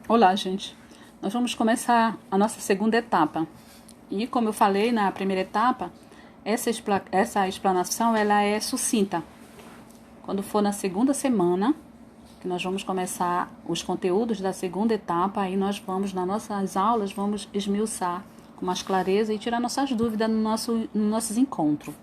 Olá, gente. Nós vamos começar a nossa segunda etapa. E como eu falei na primeira etapa, essa explanação ela é sucinta. Quando for na segunda semana, que nós vamos começar os conteúdos da segunda etapa, aí nós vamos, nas nossas aulas, vamos esmiuçar com mais clareza e tirar nossas dúvidas nos nossos encontros.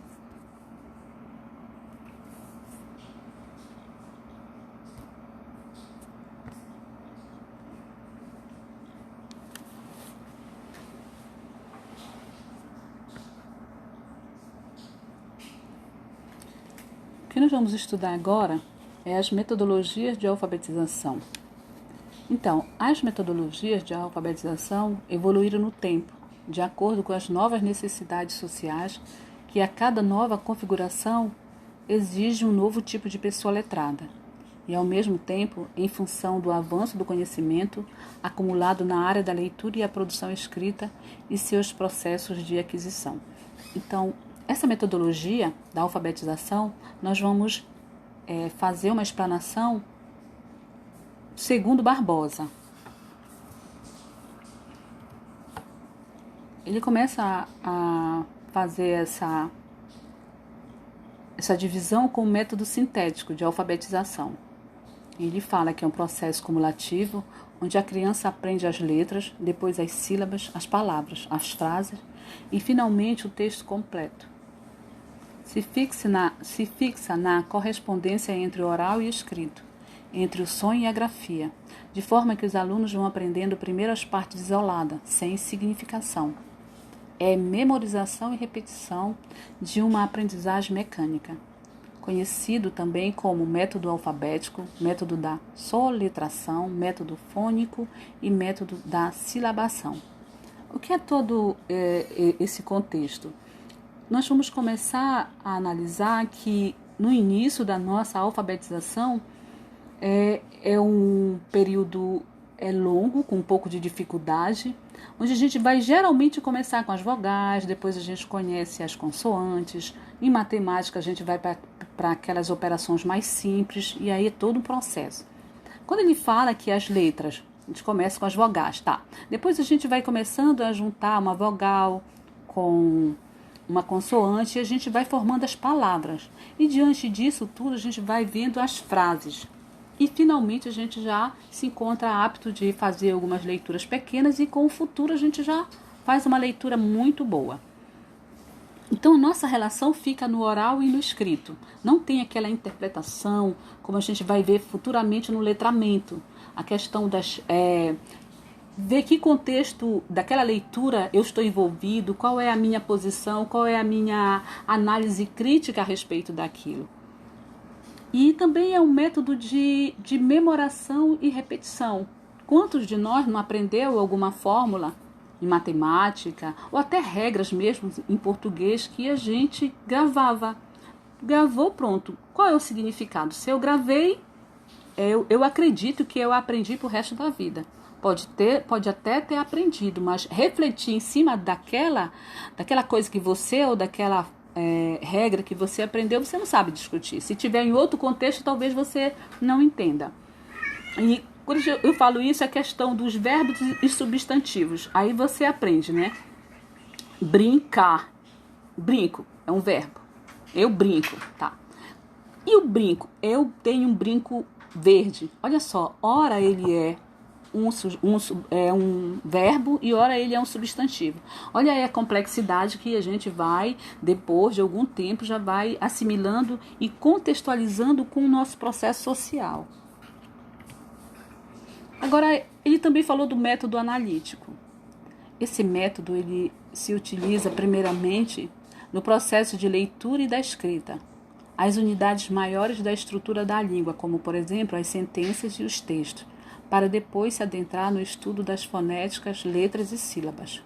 O que nós vamos estudar agora é as metodologias de alfabetização. Então, as metodologias de alfabetização evoluíram no tempo, de acordo com as novas necessidades sociais, que a cada nova configuração exige um novo tipo de pessoa letrada. E, ao mesmo tempo, em função do avanço do conhecimento acumulado na área da leitura e a produção escrita e seus processos de aquisição. Então, essa metodologia da alfabetização, nós vamos fazer uma explanação segundo Barbosa. Ele começa a fazer essa divisão com o método sintético de alfabetização. Ele fala que é um processo cumulativo, onde a criança aprende as letras, depois as sílabas, as palavras, as frases e, finalmente, o texto completo. Se fixa na correspondência entre o oral e o escrito, entre o som e a grafia, de forma que os alunos vão aprendendo primeiro as partes isoladas, sem significação. É memorização e repetição de uma aprendizagem mecânica, conhecido também como método alfabético, método da soletração, método fônico e método da silabação. O que é todo esse contexto? Nós vamos começar a analisar que no início da nossa alfabetização é um período longo, com um pouco de dificuldade, onde a gente vai geralmente começar com as vogais, depois a gente conhece as consoantes, em matemática a gente vai para aquelas operações mais simples, e aí é todo um processo. Quando ele fala que as letras, a gente começa com as vogais, tá? Depois a gente vai começando a juntar uma vogal com uma consoante e a gente vai formando as palavras. E diante disso tudo a gente vai vendo as frases. E finalmente a gente já se encontra apto de fazer algumas leituras pequenas e com o futuro a gente já faz uma leitura muito boa. Então a nossa relação fica no oral e no escrito. Não tem aquela interpretação como a gente vai ver futuramente no letramento. A questão das... ver que contexto daquela leitura eu estou envolvido, qual é a minha posição, qual é a minha análise crítica a respeito daquilo. E também é um método de memoração e repetição. Quantos de nós não aprendeu alguma fórmula em matemática, ou até regras mesmo em português que a gente gravava? Gravou, pronto. Qual é o significado? Se eu gravei, eu acredito que eu aprendi pro resto da vida. Pode até ter aprendido, mas refletir em cima daquela coisa que você, ou daquela regra que você aprendeu, você não sabe discutir. Se tiver em outro contexto, talvez você não entenda. E quando eu falo isso, é a questão dos verbos e substantivos. Aí você aprende, né? Brincar. Brinco é um verbo. Eu brinco, tá? E o brinco? Eu tenho um brinco verde. Olha só, ora ele é um verbo e ora ele é um substantivo. Olha aí a complexidade que a gente vai, depois de algum tempo, já vai assimilando e contextualizando com o nosso processo social. Agora, ele também falou do método analítico. Esse método ele se utiliza primeiramente no processo de leitura e da escrita, as unidades maiores da estrutura da língua, como, por exemplo, as sentenças e os textos, para depois se adentrar no estudo das fonéticas, letras e sílabas.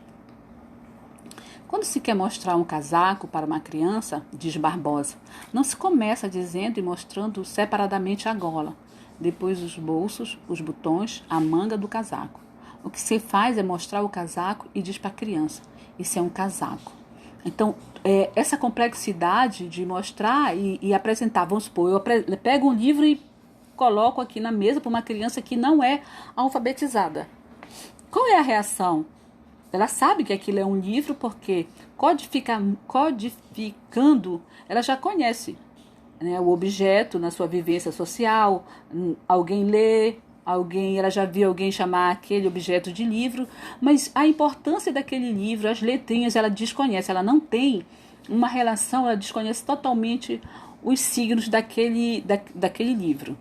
Quando se quer mostrar um casaco para uma criança, diz Barbosa, não se começa dizendo e mostrando separadamente a gola, depois os bolsos, os botões, a manga do casaco. O que se faz é mostrar o casaco e diz para a criança, isso é um casaco. Então, essa complexidade de mostrar e apresentar, vamos supor, eu pego um livro e coloco aqui na mesa para uma criança que não é alfabetizada. Qual é a reação? Ela sabe que aquilo é um livro porque codificando, ela já conhece, né, o objeto na sua vivência social. Alguém lê, ela já viu alguém chamar aquele objeto de livro, mas a importância daquele livro, as letrinhas, ela desconhece, ela não tem uma relação, ela desconhece totalmente os signos daquele livro.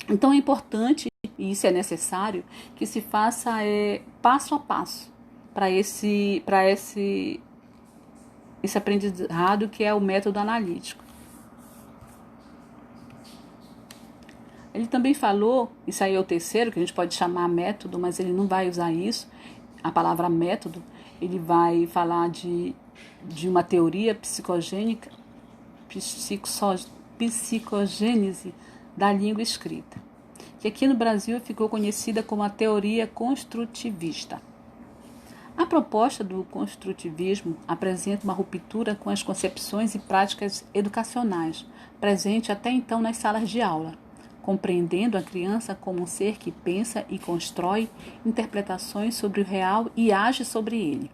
Então é importante, e isso é necessário, que se faça passo a passo para esse aprendizado, que é o método analítico. Ele também falou, isso aí é o terceiro, que a gente pode chamar método, mas ele não vai usar isso, a palavra método. Ele vai falar de uma teoria psicogênica, psicogênese da língua escrita, que aqui no Brasil ficou conhecida como a teoria construtivista. A proposta do construtivismo apresenta uma ruptura com as concepções e práticas educacionais presentes até então nas salas de aula, compreendendo a criança como um ser que pensa e constrói interpretações sobre o real e age sobre ele.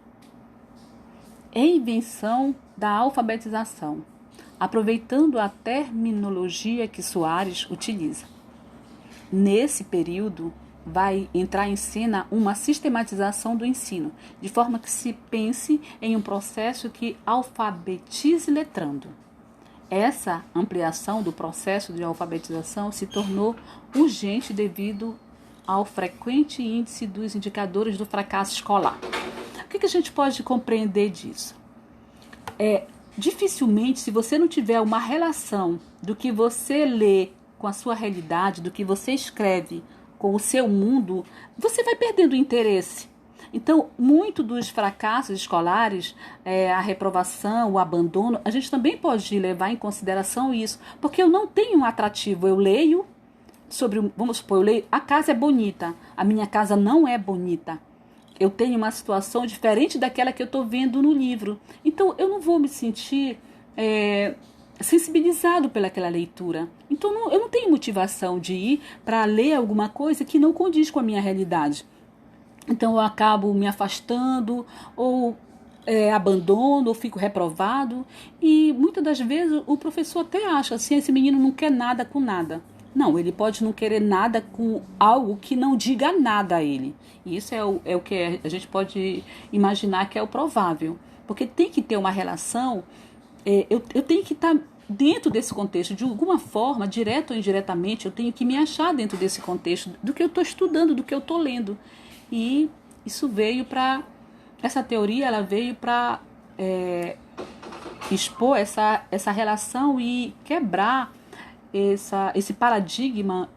É a invenção da alfabetização, aproveitando a terminologia que Soares utiliza. Nesse período, vai entrar em cena uma sistematização do ensino, de forma que se pense em um processo que alfabetize letrando. Essa ampliação do processo de alfabetização se tornou urgente devido ao frequente índice dos indicadores do fracasso escolar. O que a gente pode compreender disso? Dificilmente, se você não tiver uma relação do que você lê com a sua realidade, do que você escreve com o seu mundo, você vai perdendo o interesse. Então, muito dos fracassos escolares, a reprovação, o abandono, a gente também pode levar em consideração isso, porque eu não tenho um atrativo. Eu leio sobre, vamos supor, eu leio, a casa é bonita, a minha casa não é bonita. Eu tenho uma situação diferente daquela que eu estou vendo no livro. Então, eu não vou me sentir sensibilizado pelaquela leitura. Então, eu não tenho motivação de ir para ler alguma coisa que não condiz com a minha realidade. Então, eu acabo me afastando, ou abandono, ou fico reprovado. E, muitas das vezes, o professor até acha assim, esse menino não quer nada com nada. Não, ele pode não querer nada com algo que não diga nada a ele. E isso é o que a gente pode imaginar que é o provável. Porque tem que ter uma relação, eu tenho que estar dentro desse contexto. De alguma forma, direto ou indiretamente, eu tenho que me achar dentro desse contexto, do que eu estou estudando, do que eu estou lendo. E isso veio para... Essa teoria, ela veio para expor essa relação e quebrar esse paradigma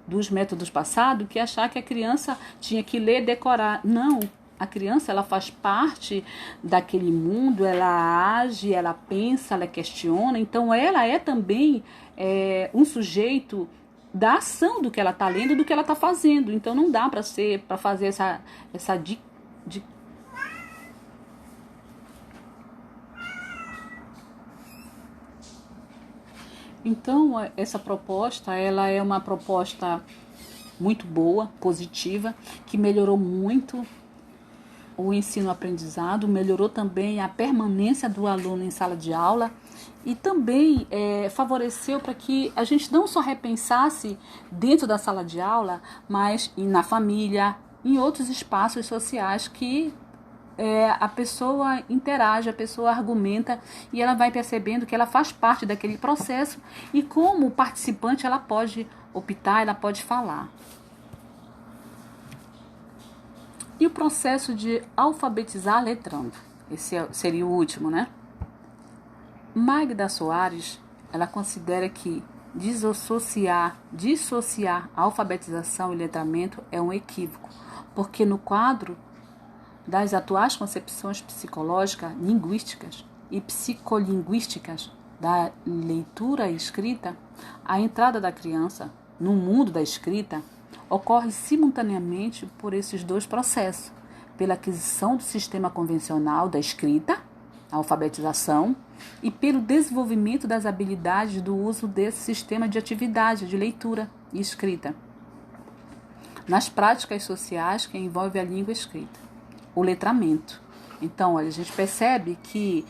dos métodos passados, que é achar que a criança tinha que ler, decorar. Não, a criança, ela faz parte daquele mundo, ela age, ela pensa, ela questiona. Então, ela é também um sujeito da ação do que ela está lendo, do que ela está fazendo. Então, não dá para fazer essa Então, essa proposta, ela é uma proposta muito boa, positiva, que melhorou muito o ensino-aprendizado, melhorou também a permanência do aluno em sala de aula e também favoreceu para que a gente não só repensasse dentro da sala de aula, mas na família, em outros espaços sociais que a pessoa interage, a pessoa argumenta e ela vai percebendo que ela faz parte daquele processo e como participante ela pode optar, ela pode falar. E o processo de alfabetizar letrando, esse seria o último, né? Magda Soares, ela considera que dissociar alfabetização e letramento é um equívoco, porque no quadro das atuais concepções psicológicas, linguísticas e psicolinguísticas da leitura e escrita, a entrada da criança no mundo da escrita ocorre simultaneamente por esses dois processos, pela aquisição do sistema convencional da escrita, a alfabetização, e pelo desenvolvimento das habilidades do uso desse sistema de atividade de leitura, e escrita, nas práticas sociais que envolvem a língua escrita, o letramento. Então, olha, a gente percebe que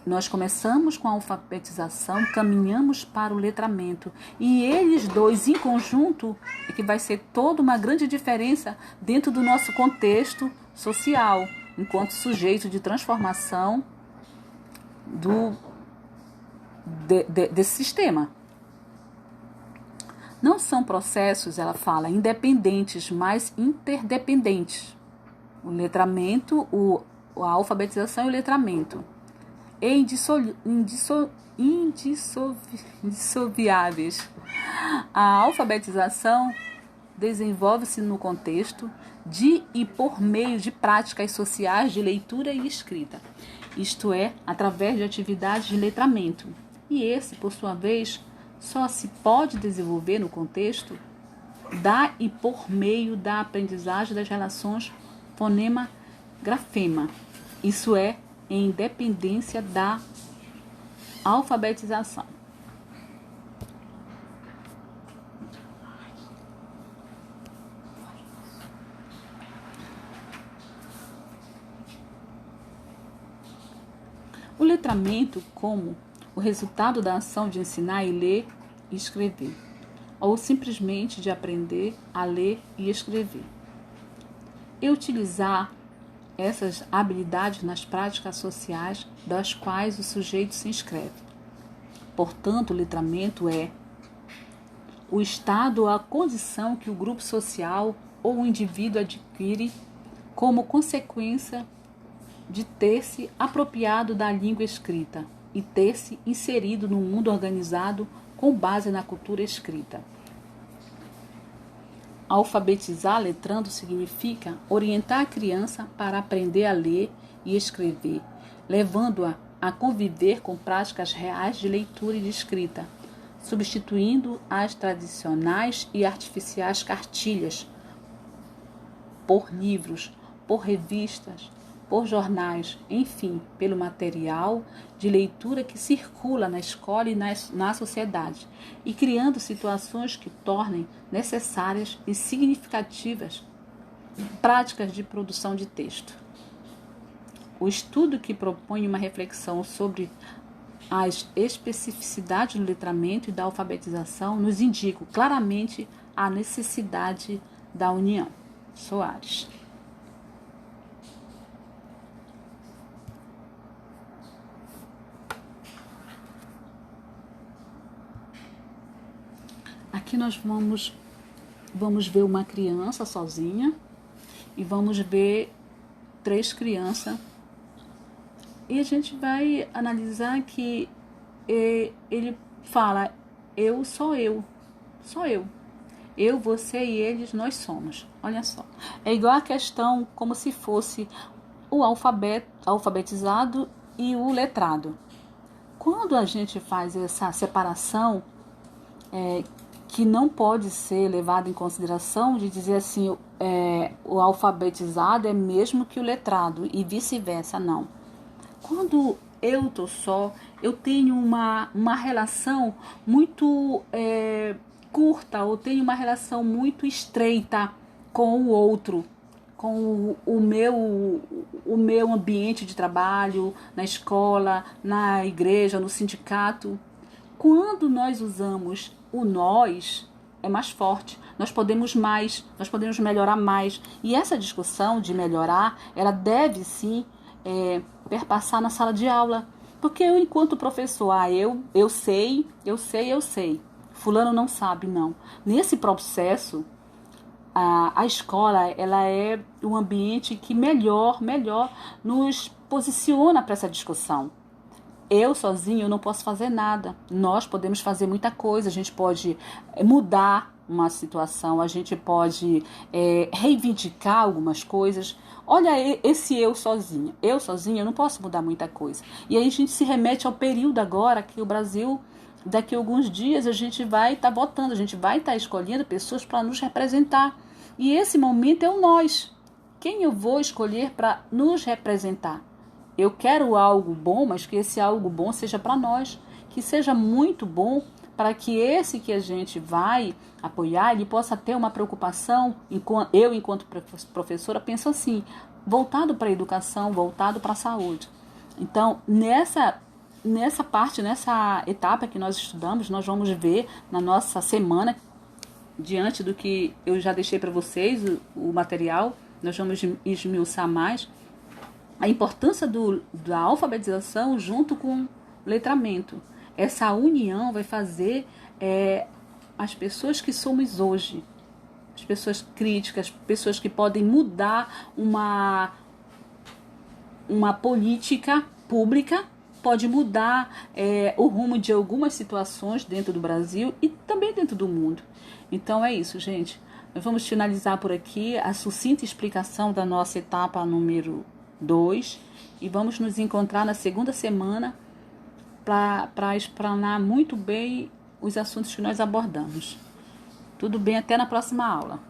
nós começamos com a alfabetização, caminhamos para o letramento. E eles dois, em conjunto, é que vai ser toda uma grande diferença dentro do nosso contexto social, enquanto sujeito de transformação desse sistema. Não são processos, ela fala, independentes, mas interdependentes. O letramento, a alfabetização e o letramento. Indissociáveis. A alfabetização desenvolve-se no contexto de e por meio de práticas sociais de leitura e escrita, isto é, através de atividades de letramento. E esse, por sua vez, só se pode desenvolver no contexto da e por meio da aprendizagem das relações fonema-grafema, isso é, em dependência da alfabetização. O letramento como o resultado da ação de ensinar e ler e escrever, ou simplesmente de aprender a ler e escrever. E utilizar essas habilidades nas práticas sociais das quais o sujeito se inscreve. Portanto, o letramento é o estado ou a condição que o grupo social ou o indivíduo adquire como consequência de ter-se apropriado da língua escrita e ter-se inserido no mundo organizado com base na cultura escrita. Alfabetizar letrando significa orientar a criança para aprender a ler e escrever, levando-a a conviver com práticas reais de leitura e de escrita, substituindo as tradicionais e artificiais cartilhas por livros, por revistas, por jornais, enfim, pelo material de leitura que circula na escola e na sociedade, e criando situações que tornem necessárias e significativas práticas de produção de texto. O estudo que propõe uma reflexão sobre as especificidades do letramento e da alfabetização nos indica claramente a necessidade da união. Soares. Aqui nós vamos ver uma criança sozinha e vamos ver 3 crianças. E a gente vai analisar que ele fala, eu sou eu. Eu, você e eles, nós somos. Olha só. É igual a questão como se fosse o alfabetizado e o letrado. Quando a gente faz essa separação, que não pode ser levado em consideração de dizer assim, o alfabetizado é mesmo que o letrado e vice-versa, não. Quando eu estou só, eu tenho uma relação muito curta, ou tenho uma relação muito estreita com o outro, com o meu ambiente de trabalho, na escola, na igreja, no sindicato. Quando nós usamos o nós, é mais forte, nós podemos mais, nós podemos melhorar mais. E essa discussão de melhorar, ela deve sim perpassar na sala de aula. Porque eu, enquanto professor, eu sei. Fulano não sabe, não. Nesse processo, a escola, ela é um ambiente que melhor nos posiciona para essa discussão. Eu sozinho eu não posso fazer nada. Nós podemos fazer muita coisa. A gente pode mudar uma situação, a gente pode reivindicar algumas coisas. Olha esse eu sozinho. Eu sozinho eu não posso mudar muita coisa. E aí a gente se remete ao período agora que o Brasil, daqui a alguns dias, a gente vai estar votando, a gente vai estar escolhendo pessoas para nos representar. E esse momento é o nós. Quem eu vou escolher para nos representar? Eu quero algo bom, mas que esse algo bom seja para nós, que seja muito bom para que esse que a gente vai apoiar, ele possa ter uma preocupação, eu enquanto professora penso assim, voltado para a educação, voltado para a saúde. Então, nessa parte, nessa etapa que nós estudamos, nós vamos ver na nossa semana, diante do que eu já deixei para vocês, o material, nós vamos esmiuçar mais a importância da alfabetização junto com o letramento. Essa união vai fazer as pessoas que somos hoje, as pessoas críticas, pessoas que podem mudar uma política pública, pode mudar o rumo de algumas situações dentro do Brasil e também dentro do mundo. Então é isso, gente. Nós vamos finalizar por aqui a sucinta explicação da nossa etapa número 2 e vamos nos encontrar na segunda semana para explanar muito bem os assuntos que nós abordamos. Tudo bem, até na próxima aula.